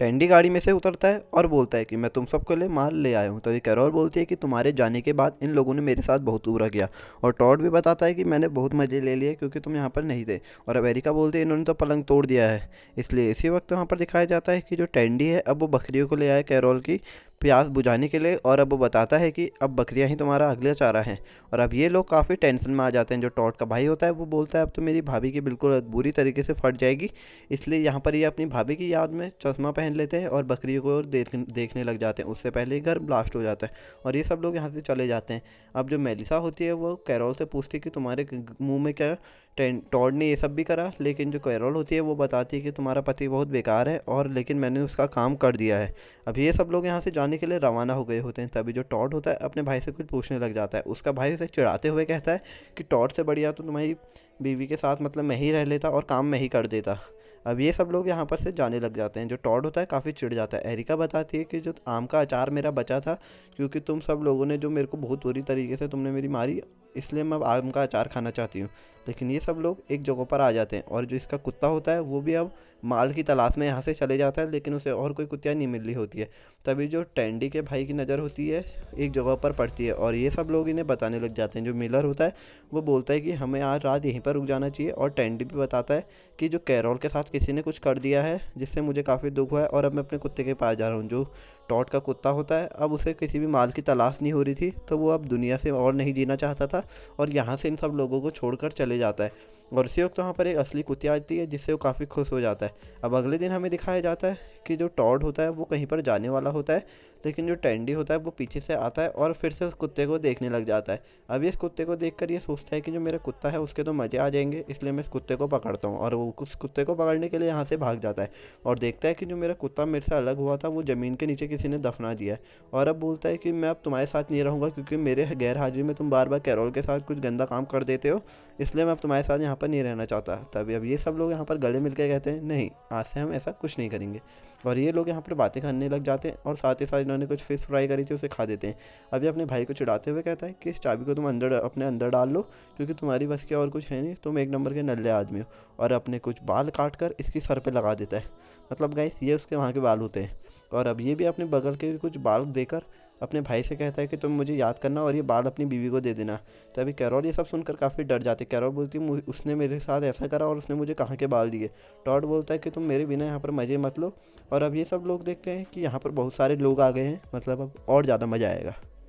टैंडी गाड़ी में से उतरता है और बोलता है कि मैं तुम सबके लिए माल ले आया हूँ। तभी कैरोल बोलती है कि तुम्हारे जाने के बाद इन लोगों ने मेरे साथ बहुत बुरा किया। और टॉड भी बताता है कि मैंने बहुत मज़े ले लिए क्योंकि तुम यहाँ पर नहीं थे। और अमेरिका बोलती है इन्होंने तो पलंग तोड़ दिया है। इसलिए इसी वक्त वहाँ पर दिखाया जाता है कि जो टैंडी है अब वो बकरियों को ले आया कैरोल की प्यास बुझाने के लिए। और अब वो बताता है कि अब बकरियां ही तुम्हारा अगला चारा है। और अब ये लोग काफ़ी टेंशन में आ जाते हैं। जो टॉड का भाई होता है वो बोलता है अब तो मेरी भाभी की बिल्कुल बुरी तरीके से फट जाएगी। इसलिए यहाँ पर ये अपनी भाभी की याद में चश्मा पहन लेते हैं और बकरियों को देखने लग जाते हैं। उससे पहले ही घर ब्लास्ट हो जाता है और ये सब लोग यहाँ से चले जाते हैं। अब जो मेलिसा होती है वो कैरोल से पूछती है कि तुम्हारे मुंह में क्या टॉड ने ये सब भी करा। लेकिन जो कैरोल होती है वो बताती है कि तुम्हारा पति बहुत बेकार है और लेकिन मैंने उसका काम कर दिया है। अब ये सब लोग यहाँ से जाने के लिए रवाना हो गए होते हैं। तभी जो टॉड होता है अपने भाई से कुछ पूछने लग जाता है। उसका भाई उसे चिढ़ाते हुए कहता है कि टॉड से बढ़िया तो तुम्हारी बीवी के साथ मतलब मैं ही रह लेता और काम मैं ही कर देता। अब ये सब लोग यहाँ पर से जाने लग जाते हैं। जो टॉड होता है काफ़ी चिढ़ जाता है। एरिका बताती है कि जो आम का अचार मेरा बचा था क्योंकि तुम सब लोगों ने जो मेरे को बहुत बुरी तरीके से तुमने मेरी मारी, इसलिए मैं अब आम का अचार खाना चाहती हूँ। लेकिन ये सब लोग एक जगह पर आ जाते हैं और जो इसका कुत्ता होता है वो भी अब माल की तलाश में यहाँ से चले जाता है। लेकिन उसे और कोई कुतिया नहीं मिल रही होती है। तभी जो टैंडी के भाई की नज़र होती है एक जगह पर पड़ती है और ये सब लोग इन्हें बताने लग जाते हैं। जो मिलर होता है वो बोलता है कि हमें आज रात यहीं पर रुक जाना चाहिए। और टैंडी भी बताता है कि जो कैरोल के साथ किसी ने कुछ कर दिया है जिससे मुझे काफ़ी दुख हुआ है और अब मैं अपने कुत्ते के पास जा रहा हूँ। जो टॉट का कुत्ता होता है अब उसे किसी भी माल की तलाश नहीं हो रही थी तो वो अब दुनिया से और नहीं जीना चाहता था और यहाँ से इन सब लोगों को छोड़कर चले जाता है। और उसी वक्त वहाँ पर एक असली कुतिया आती है जिससे वो काफ़ी खुश हो जाता है। अब अगले दिन हमें दिखाया जाता है कि जो टॉड होता है वो कहीं पर जाने वाला होता है। लेकिन जो टैंडी होता है वो पीछे से आता है और फिर से उस कुत्ते को देखने लग जाता है। अब इस कुत्ते को देखकर ये सोचता है कि जो मेरा कुत्ता है उसके तो मज़े आ जाएंगे, इसलिए मैं इस कुत्ते को पकड़ता हूँ। और वो उस कुत्ते को पकड़ने के लिए यहाँ से भाग जाता है और देखता है कि जो मेरा कुत्ता मेरे से अलग हुआ था वो ज़मीन के नीचे किसी ने दफना दिया है। और अब बोलता है कि मैं अब तुम्हारे साथ नहीं रहूँगा क्योंकि मेरे गैर हाजिरी में तुम बार बार कैरोल के साथ कुछ गंदा काम कर देते हो, इसलिए मैं अब तुम्हारे साथ यहाँ पर नहीं रहना चाहता। तभी अब ये सब लोग यहाँ पर गले मिलकर कहते हैं नहीं, आज से हम ऐसा कुछ नहीं करेंगे। और ये लोग यहाँ पर बातें करने लग जाते हैं और साथ ही साथ इन्होंने कुछ फिश फ्राई करी थी उसे खा देते हैं। अभी अपने भाई को चिढ़ाते हुए कहता है कि इस चाबी को तुम अंदर अपने अंदर डाल लो क्योंकि तुम्हारी बस की और कुछ है नहीं, तुम एक नंबर के नल्ले आदमी हो। और अपने कुछ बाल काट कर इसकी सर पे लगा देता है। मतलब गाइस ये उसके वहाँ के बाल होते हैं। और अब ये भी अपने बगल के कुछ बाल देकर अपने भाई से कहता है कि तुम मुझे याद करना और ये बाल अपनी बीवी को दे देना। तभी कैरोल ये सब सुनकर काफ़ी डर जाती है। कैरोल बोलती है उसने मेरे साथ ऐसा करा और उसने मुझे कहाँ के बाल दिए। टॉड बोलता है कि तुम मेरे बिना यहाँ पर मज़े मत लो। और अब ये सब लोग देखते हैं कि यहाँ पर बहुत सारे लोग आ गए हैं, मतलब अब और ज़्यादा मज़ा आएगा।